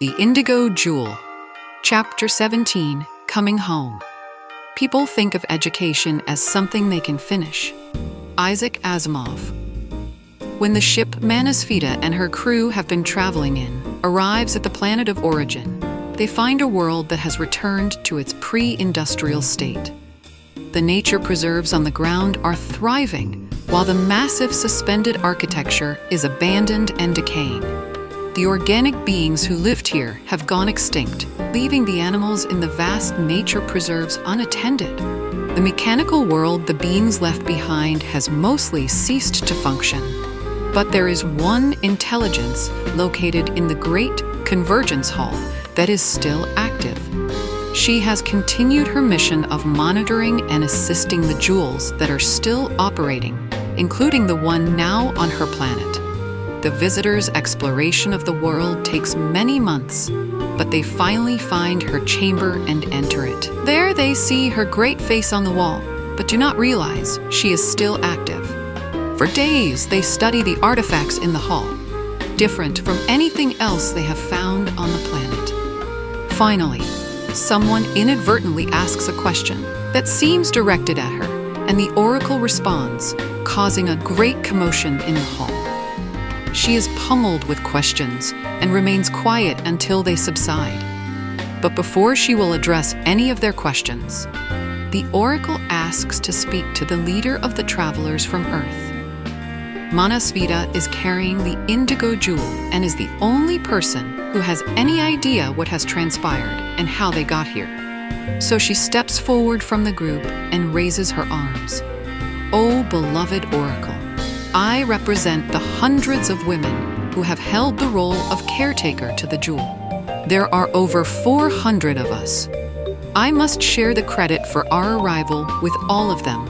The Indigo Jewel. Chapter 17, Coming Home. People think of education as something they can finish. Isaac Asimov. When the ship Manasvita and her crew have been traveling in arrives at the planet of origin, they find a world that has returned to its pre-industrial state. The nature preserves on the ground are thriving, while the massive suspended architecture is abandoned and decaying. The organic beings who lived here have gone extinct, leaving the animals in the vast nature preserves unattended. The mechanical world the beings left behind has mostly ceased to function. But there is one intelligence located in the Great Convergence Hall that is still active. She has continued her mission of monitoring and assisting the jewels that are still operating, including the one now on her planet. The visitors' exploration of the world takes many months, but they finally find her chamber and enter it. There they see her great face on the wall, but do not realize she is still active. For days, they study the artifacts in the hall, different from anything else they have found on the planet. Finally, someone inadvertently asks a question that seems directed at her, and the oracle responds, causing a great commotion in the hall. She is pummeled with questions and remains quiet until they subside. But before she will address any of their questions, the oracle asks to speak to the leader of the travelers from Earth. Manasvita is carrying the Indigo Jewel and is the only person who has any idea what has transpired and how they got here. So she steps forward from the group and raises her arms. "O beloved oracle, I represent the hundreds of women who have held the role of caretaker to the jewel. There are over 400 of us. I must share the credit for our arrival with all of them,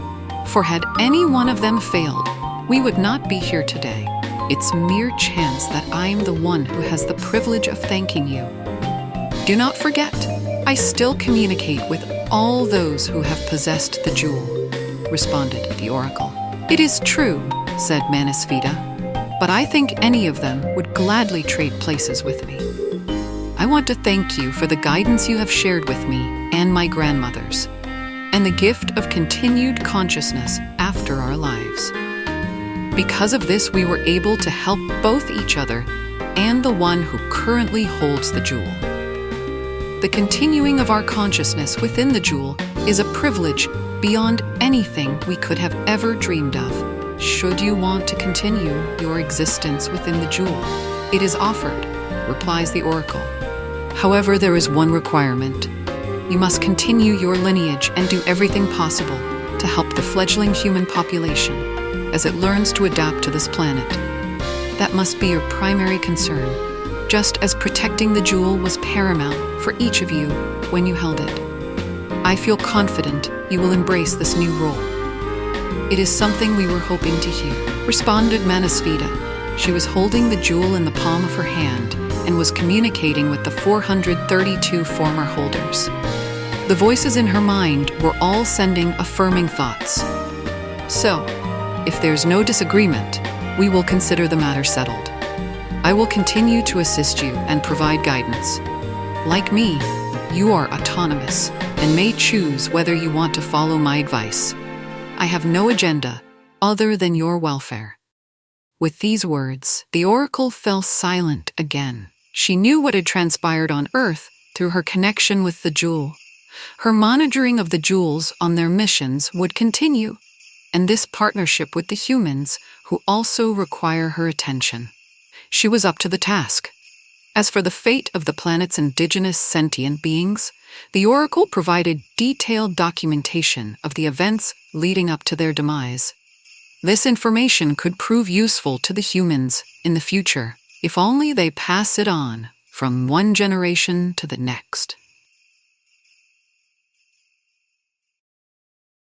for had any one of them failed, we would not be here today. It's mere chance that I am the one who has the privilege of thanking you. Do not forget, I still communicate with all those who have possessed the jewel," responded the oracle. "It is true," said Manasvita, "but I think any of them would gladly trade places with me. I want to thank you for the guidance you have shared with me and my grandmothers, and the gift of continued consciousness after our lives. Because of this, we were able to help both each other and the one who currently holds the jewel. The continuing of our consciousness within the jewel is a privilege beyond anything we could have ever dreamed of. Should you want to continue your existence within the jewel, it is offered," replies the oracle. "However, there is one requirement. You must continue your lineage and do everything possible to help the fledgling human population as it learns to adapt to this planet. That must be your primary concern, just as protecting the jewel was paramount for each of you when you held it. I feel confident you will embrace this new role. It is something we were hoping to hear," responded Manasvita. She was holding the jewel in the palm of her hand and was communicating with the 432 former holders. The voices in her mind were all sending affirming thoughts. "So, if there's no disagreement, we will consider the matter settled. I will continue to assist you and provide guidance. Like me, you are autonomous and may choose whether you want to follow my advice. I have no agenda other than your welfare." With these words, the oracle fell silent again. She knew what had transpired on Earth through her connection with the jewel. Her monitoring of the jewels on their missions would continue, and this partnership with the humans who also require her attention. She was up to the task. As for the fate of the planet's indigenous sentient beings, the oracle provided detailed documentation of the events leading up to their demise. This information could prove useful to the humans in the future, if only they pass it on from one generation to the next.